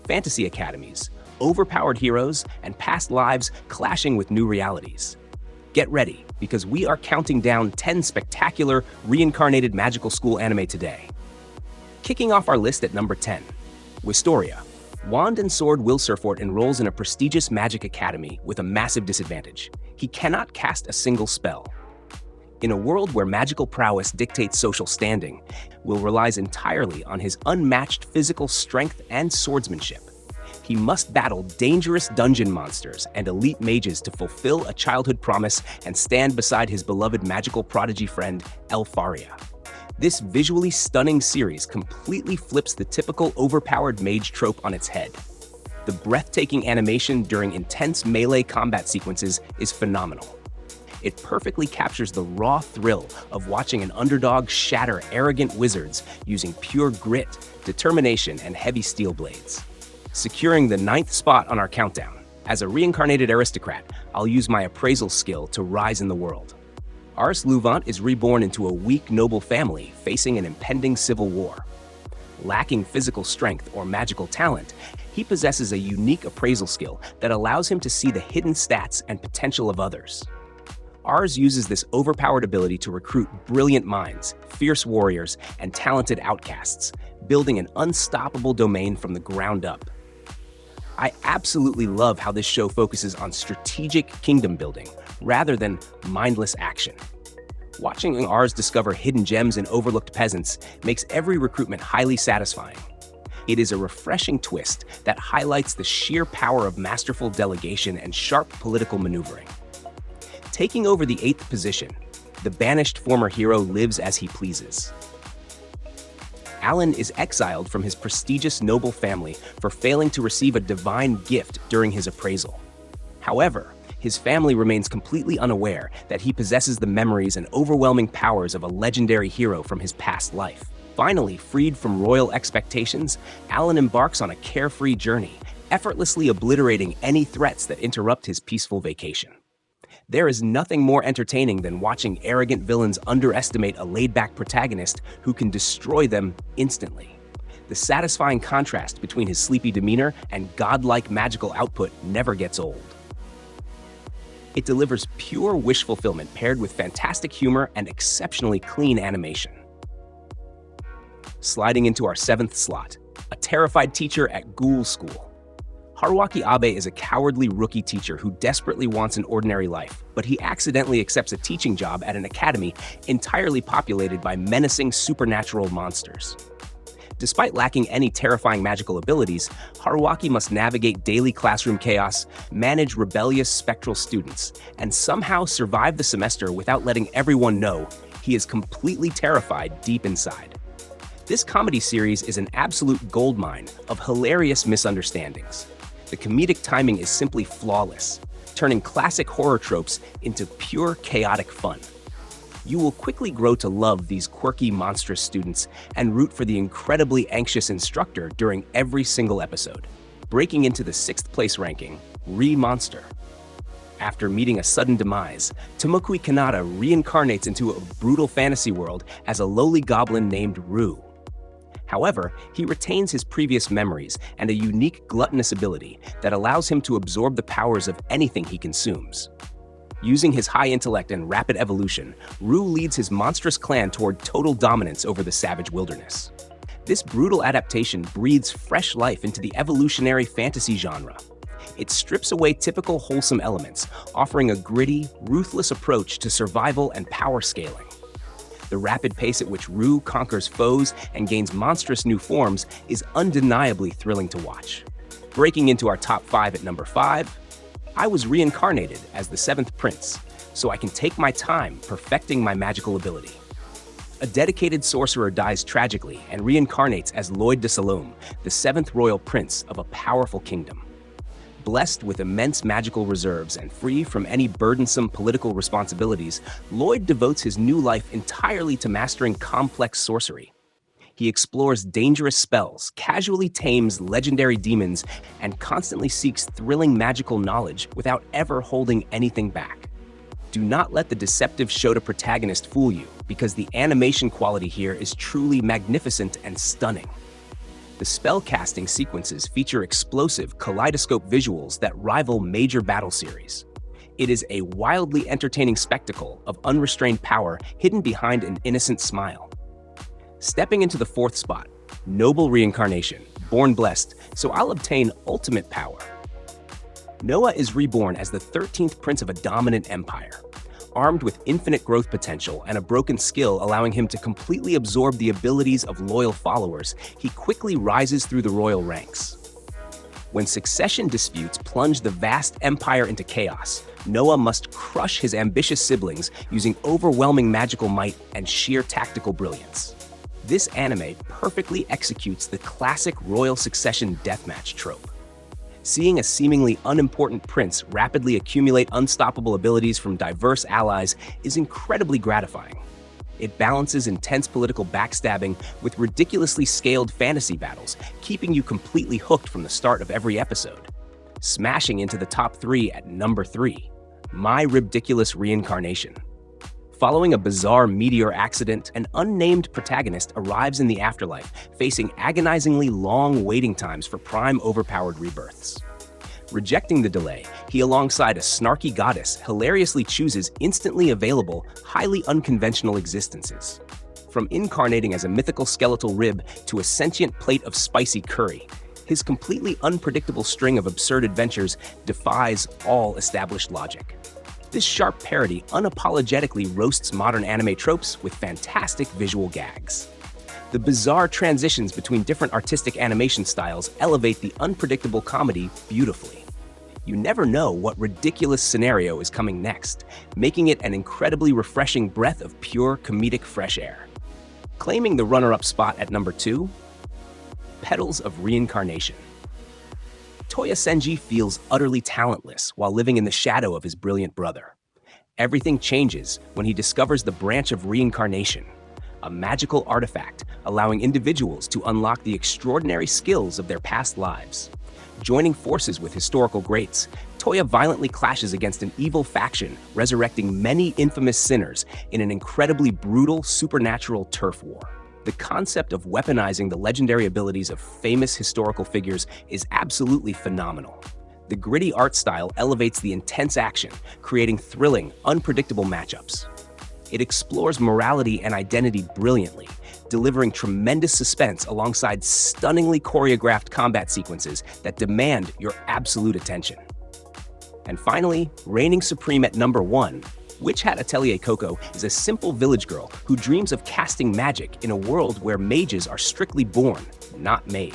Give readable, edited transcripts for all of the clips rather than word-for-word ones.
fantasy academies, overpowered heroes, and past lives clashing with new realities. Get ready, because we are counting down 10 spectacular reincarnated magical school anime today. Kicking off our list at number 10, Wistoria. Wand and Sword Wilserfort enrolls in a prestigious magic academy with a massive disadvantage. He cannot cast a single spell. In a world where magical prowess dictates social standing, Will relies entirely on his unmatched physical strength and swordsmanship. He must battle dangerous dungeon monsters and elite mages to fulfill a childhood promise and stand beside his beloved magical prodigy friend, Elfaria. This visually stunning series completely flips the typical overpowered mage trope on its head. The breathtaking animation during intense melee combat sequences is phenomenal. It perfectly captures the raw thrill of watching an underdog shatter arrogant wizards using pure grit, determination, and heavy steel blades. Securing the 9th spot on our countdown, as a reincarnated aristocrat, I'll use my appraisal skill to rise in the world. Ars Luvant is reborn into a weak noble family facing an impending civil war. Lacking physical strength or magical talent, he possesses a unique appraisal skill that allows him to see the hidden stats and potential of others. Ars uses this overpowered ability to recruit brilliant minds, fierce warriors, and talented outcasts, building an unstoppable domain from the ground up. I absolutely love how this show focuses on strategic kingdom building rather than mindless action. Watching Ars discover hidden gems and overlooked peasants makes every recruitment highly satisfying. It is a refreshing twist that highlights the sheer power of masterful delegation and sharp political maneuvering. Taking over the 8th position, the banished former hero lives as he pleases. Alan is exiled from his prestigious noble family for failing to receive a divine gift during his appraisal. However, his family remains completely unaware that he possesses the memories and overwhelming powers of a legendary hero from his past life. Finally, freed from royal expectations, Alan embarks on a carefree journey, effortlessly obliterating any threats that interrupt his peaceful vacation. There is nothing more entertaining than watching arrogant villains underestimate a laid-back protagonist who can destroy them instantly. The satisfying contrast between his sleepy demeanor and godlike magical output never gets old. It delivers pure wish fulfillment paired with fantastic humor and exceptionally clean animation. Sliding into our 7th slot, a terrified teacher at Ghoul School. Haruaki Abe is a cowardly rookie teacher who desperately wants an ordinary life, but he accidentally accepts a teaching job at an academy entirely populated by menacing supernatural monsters. Despite lacking any terrifying magical abilities, Haruaki must navigate daily classroom chaos, manage rebellious spectral students, and somehow survive the semester without letting everyone know he is completely terrified deep inside. This comedy series is an absolute goldmine of hilarious misunderstandings. The comedic timing is simply flawless, turning classic horror tropes into pure chaotic fun. You will quickly grow to love these quirky, monstrous students and root for the incredibly anxious instructor during every single episode. Breaking into the 6th place ranking, Monster. After meeting a sudden demise, Tomokui Kanata reincarnates into a brutal fantasy world as a lowly goblin named Rue. However, he retains his previous memories and a unique gluttonous ability that allows him to absorb the powers of anything he consumes. Using his high intellect and rapid evolution, Rue leads his monstrous clan toward total dominance over the savage wilderness. This brutal adaptation breathes fresh life into the evolutionary fantasy genre. It strips away typical wholesome elements, offering a gritty, ruthless approach to survival and power scaling. The rapid pace at which Rue conquers foes and gains monstrous new forms is undeniably thrilling to watch. Breaking into our top 5 at number 5, I was reincarnated as the 7th prince, so I can take my time perfecting my magical ability. A dedicated sorcerer dies tragically and reincarnates as Lloyd de Salome, the 7th royal prince of a powerful kingdom. Blessed with immense magical reserves and free from any burdensome political responsibilities, Lloyd devotes his new life entirely to mastering complex sorcery. He explores dangerous spells, casually tames legendary demons, and constantly seeks thrilling magical knowledge without ever holding anything back. Do not let the deceptive Shota protagonist fool you, because the animation quality here is truly magnificent and stunning. The spell-casting sequences feature explosive, kaleidoscope visuals that rival major battle series. It is a wildly entertaining spectacle of unrestrained power hidden behind an innocent smile. Stepping into the fourth spot, Noble Reincarnation, born blessed, so I'll obtain ultimate power. Noah is reborn as the 13th prince of a dominant empire. Armed with infinite growth potential and a broken skill allowing him to completely absorb the abilities of loyal followers, he quickly rises through the royal ranks. When succession disputes plunge the vast empire into chaos, Noah must crush his ambitious siblings using overwhelming magical might and sheer tactical brilliance. This anime perfectly executes the classic royal succession deathmatch trope. Seeing a seemingly unimportant prince rapidly accumulate unstoppable abilities from diverse allies is incredibly gratifying. It balances intense political backstabbing with ridiculously scaled fantasy battles, keeping you completely hooked from the start of every episode. Smashing into the top 3 at number 3, My Ridiculous Reincarnation. Following a bizarre meteor accident, an unnamed protagonist arrives in the afterlife, facing agonizingly long waiting times for prime overpowered rebirths. Rejecting the delay, he alongside a snarky goddess hilariously chooses instantly available, highly unconventional existences. From incarnating as a mythical skeletal rib to a sentient plate of spicy curry, his completely unpredictable string of absurd adventures defies all established logic. This sharp parody unapologetically roasts modern anime tropes with fantastic visual gags. The bizarre transitions between different artistic animation styles elevate the unpredictable comedy beautifully. You never know what ridiculous scenario is coming next, making it an incredibly refreshing breath of pure comedic fresh air. Claiming the runner-up spot at number 2, Petals of Reincarnation. Toya Senji feels utterly talentless while living in the shadow of his brilliant brother. Everything changes when he discovers the branch of reincarnation, a magical artifact allowing individuals to unlock the extraordinary skills of their past lives. Joining forces with historical greats, Toya violently clashes against an evil faction, resurrecting many infamous sinners in an incredibly brutal supernatural turf war. The concept of weaponizing the legendary abilities of famous historical figures is absolutely phenomenal. The gritty art style elevates the intense action, creating thrilling, unpredictable matchups. It explores morality and identity brilliantly, delivering tremendous suspense alongside stunningly choreographed combat sequences that demand your absolute attention. And finally, reigning supreme at number 1, Witch Hat Atelier Coco is a simple village girl who dreams of casting magic in a world where mages are strictly born, not made.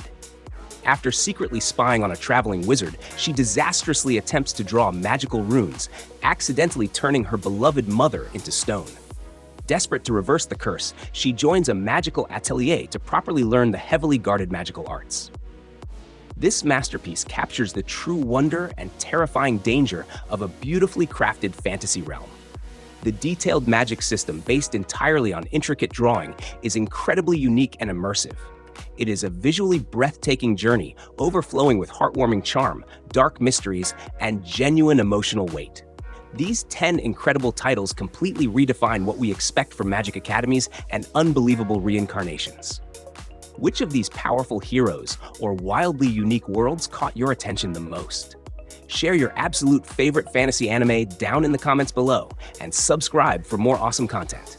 After secretly spying on a traveling wizard, she disastrously attempts to draw magical runes, accidentally turning her beloved mother into stone. Desperate to reverse the curse, she joins a magical atelier to properly learn the heavily guarded magical arts. This masterpiece captures the true wonder and terrifying danger of a beautifully crafted fantasy realm. The detailed magic system, based entirely on intricate drawing, is incredibly unique and immersive. It is a visually breathtaking journey, overflowing with heartwarming charm, dark mysteries, and genuine emotional weight. These 10 incredible titles completely redefine what we expect from Magic Academies and unbelievable reincarnations. Which of these powerful heroes or wildly unique worlds caught your attention the most? Share your absolute favorite fantasy anime down in the comments below and subscribe for more awesome content.